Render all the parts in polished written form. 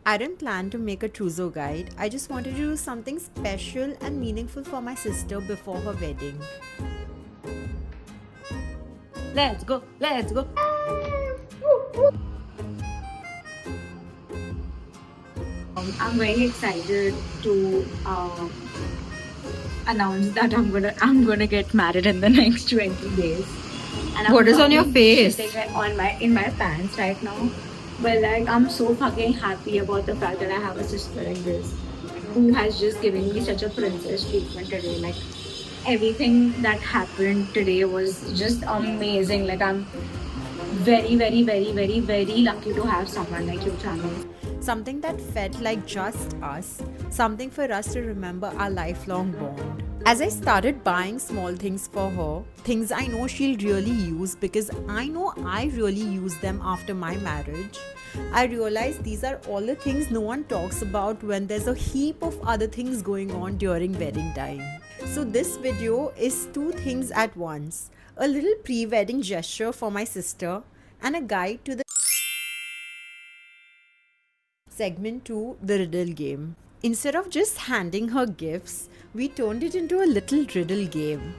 I didn't plan to make a trousseau guide. I just wanted to do something special and meaningful for my sister before her wedding. Let's go, let's go. I'm very excited to announce that I'm gonna get married in the next 20 days. And What is on your face? sitting on my in my pants right now. But like I'm so fucking happy about the fact that I have a sister like this who has just given me such a princess treatment today. Like everything that happened today was just amazing. Like I'm very, very, very, very, very lucky to have someone like you, Chanu. Something that felt like just us, something for us to remember our lifelong bond. As I started buying small things for her, things I know she'll really use because I know I really use them after my marriage, I realized these are all the things no one talks about when there's a heap of other things going on during wedding time. So, this video is two things at once: a little pre wedding gesture for my sister and a guide to the Segment 2, the riddle game. Instead of just handing her gifts, we turned it into a little riddle game.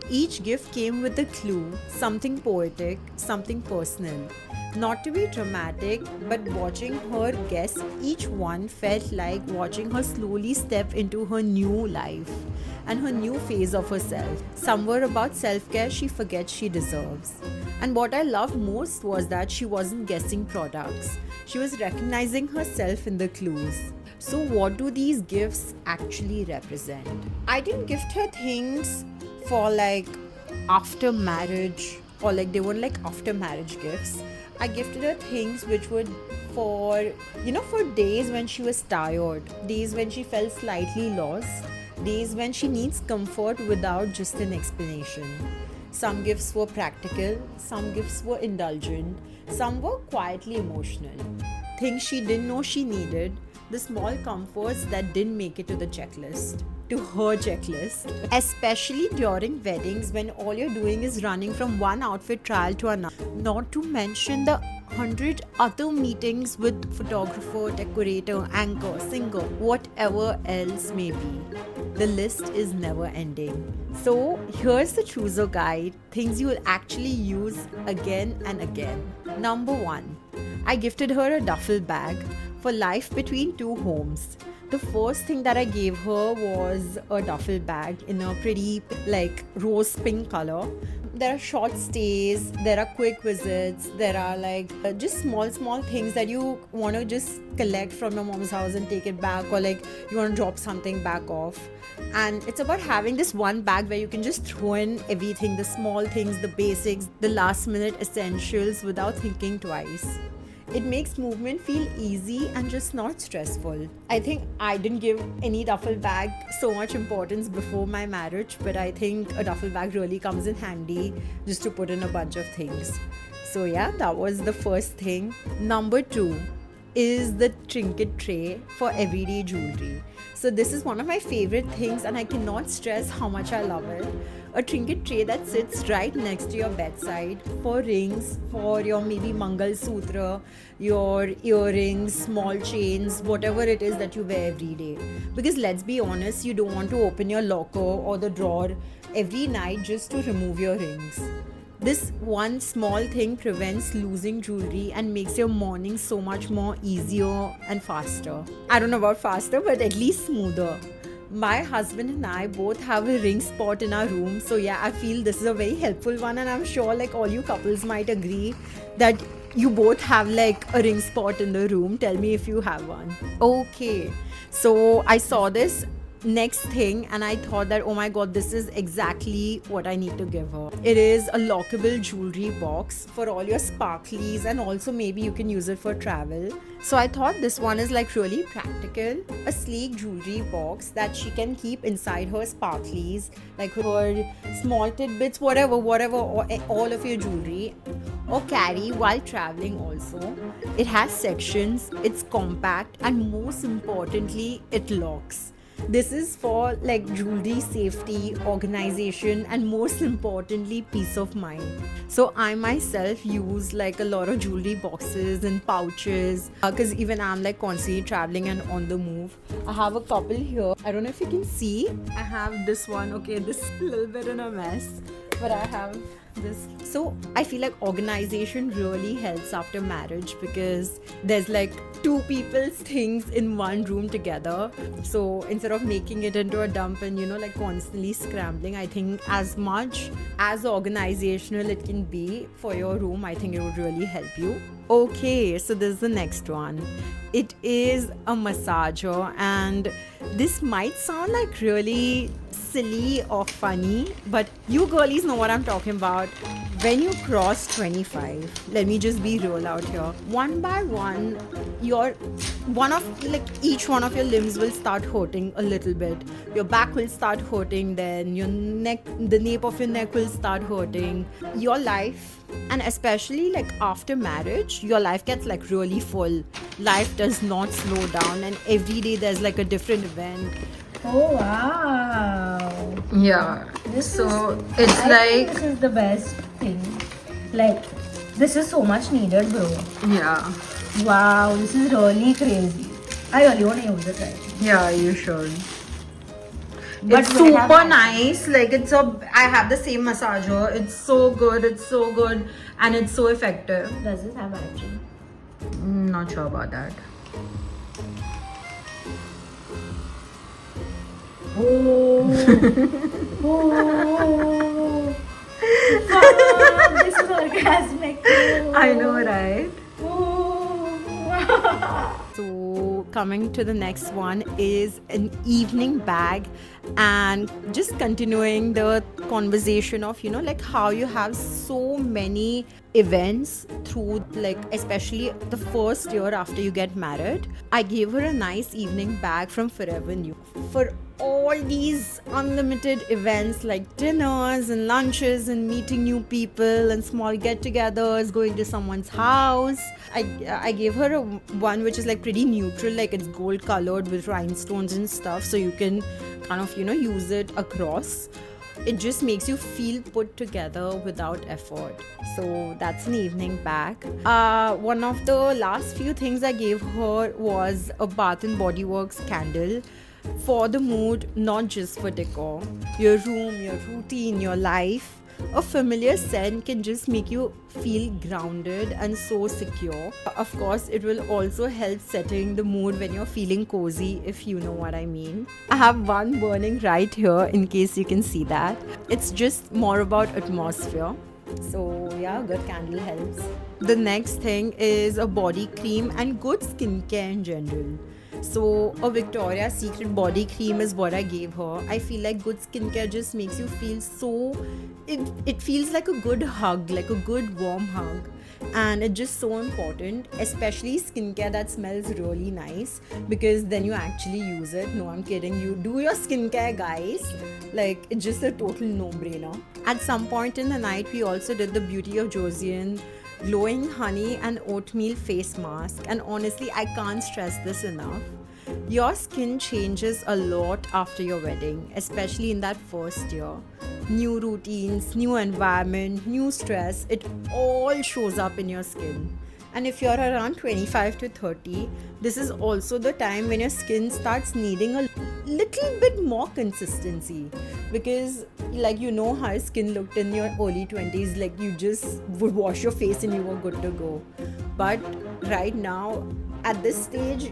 Each gift came with a clue, something poetic, something personal. Not to be dramatic, but watching her guess each one felt like watching her slowly step into her new life and her new phase of herself. Somewhere about self care she forgets she deserves. And what I loved most was that she wasn't guessing products, she was recognizing herself in the clues. So, what do these gifts actually represent? I didn't gift her things for like after marriage, or like they weren't like after marriage gifts. I gifted her things which would for for days when she was tired, days when she felt slightly lost, days when she needs comfort without just an explanation. Some gifts were practical, some gifts were indulgent, some were quietly emotional. Things she didn't know she needed, the small comforts that didn't make it to the checklist, to her checklist, especially during weddings when all you're doing is running from one outfit trial to another. Not to mention the 100 other meetings with photographer, decorator, anchor, singer, whatever else may be. The list is never ending. So here's the chooser guide, things you will actually use again and again. Number 1. I gifted her a duffel bag for life between two homes. The first thing that I gave her was a duffel bag in a pretty like rose pink color. There are short stays, there are quick visits, there are like just small things that you want to just collect from your mom's house and take it back, or like you want to drop something back off. And it's about having this one bag where you can just throw in everything, the small things, the basics, the last minute essentials without thinking twice. It makes movement feel easy and just not stressful. I think I didn't give any duffel bag so much importance before my marriage, but I think a duffel bag really comes in handy just to put in a bunch of things. So, yeah, that was the first thing. Number 2 is the trinket tray for everyday jewelry. So, this is one of my favorite things, and I cannot stress how much I love it. A trinket tray that sits right next to your bedside for rings, for your maybe Mangal Sutra, your earrings, small chains, whatever it is that you wear every day. Because let's be honest, you don't want to open your locker or the drawer every night just to remove your rings. This one small thing prevents losing jewelry and makes your morning so much more easier and faster. I don't know about faster, but at least smoother. My husband and I both have a ring spot in our room, so yeah, I feel this is a very helpful one, and I'm sure like all you couples might agree that you both have like a ring spot in the room. Tell me if you have one. Okay, so I saw this next thing and I thought that, oh my god, this is exactly what I need to give her. It is a lockable jewelry box for all your sparklies, and also maybe you can use it for travel. So I thought this one is like really practical, a sleek jewelry box that she can keep inside her sparklies, like her small tidbits, whatever, all of your jewelry, or carry while traveling also. It has sections, it's compact, and most importantly, it locks. This is for like jewelry safety, organization, and most importantly, peace of mind. So I myself use like a lot of jewelry boxes and pouches because even I'm like constantly traveling and on the move. I have a couple here. I don't know if you can see. I have this one. Okay, this is a little bit in a mess, but I have this. So I feel like organization really helps after marriage because there's like two people's things in one room together. So instead of making it into a dump and like constantly scrambling, I think as much as organizational it can be for your room, I think it would really help you. Okay, so this is the next one. It is a massager, and this might sound like really silly or funny, but you girlies know what I'm talking about. When you cross 25, let me just be real out here. One by one, each one of your limbs will start hurting a little bit. Your back will start hurting, then your neck, the nape of your neck will start hurting. Your life, and especially like after marriage, your life gets like really full. Life does not slow down, and every day there's like a different event. Oh wow. Yeah. This So is, it's I like, think this is the best thing. Like, this is so much needed, bro. yeah, Wow, this is really crazy. I really want to use it right. yeah, you should. But It's will it have super battery? nice. Like I have the same massager. It's so good. It's so good, and it's so effective. Does this have battery? Not sure about that. Oh, oh, fuck, this is orgasmic. I know, right? Oh. So coming to the next one is an evening bag, and just continuing the conversation of like how you have so many events through, like especially the first year after you get married. I gave her a nice evening bag from Forever New for all these unlimited events like dinners and lunches and meeting new people and small get-togethers, going to someone's house. I gave her one which is like pretty neutral, like it's gold colored with rhinestones and stuff, so you can kind of use it across. It just makes you feel put together without effort. So that's an evening bag. One of the last few things I gave her was a Bath and Body Works candle for the mood, not just for decor. Your room, your routine, your life. A familiar scent can just make you feel grounded and so secure. Of course, it will also help setting the mood when you're feeling cozy, if you know what I mean. I have one burning right here in case you can see that. It's just more about atmosphere. So yeah, good candle helps. The next thing is a body cream and good skincare in general. So a Victoria's Secret body cream is what I gave her. I feel like good skincare just makes you feel so, it feels like a good hug, like a good warm hug. And it's just so important, especially skincare that smells really nice, because then you actually use it. No, I'm kidding. You do your skincare, guys. Like, it's just a total no-brainer. At some point in the night, we also did the Beauty of Josiane glowing honey and oatmeal face mask, and honestly I can't stress this enough. Your skin changes a lot after your wedding, especially in that first year. New routines, new environment, new stress, it all shows up in your skin. And if you're around 25 to 30, this is also the time when your skin starts needing a little bit more consistency, because like how your skin looked in your early 20s, like you just would wash your face and you were good to go. But right now, at this stage,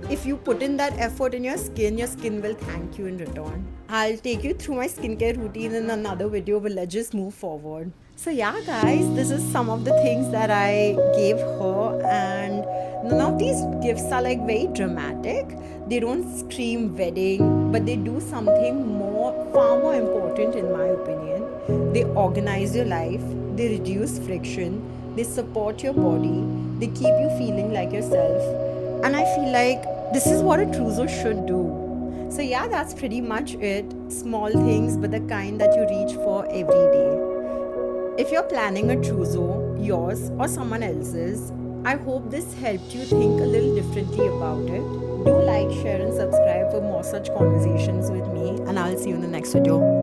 if you put in that effort in your skin will thank you in return. I'll take you through my skincare routine in another video, but let's just move forward. So yeah guys, this is some of the things that I gave her, and none of these gifts are like very dramatic. They don't scream wedding, but they do something far more important in my opinion. They organize your life, they reduce friction, they support your body, they keep you feeling like yourself. And I feel like this is what a trousseau should do. So yeah, that's pretty much it. Small things, but the kind that you reach for every day. If you're planning a trousseau, yours or someone else's, I hope this helped you think a little differently about it. Do like, share, and subscribe for more such conversations with me, and I'll see you in the next video.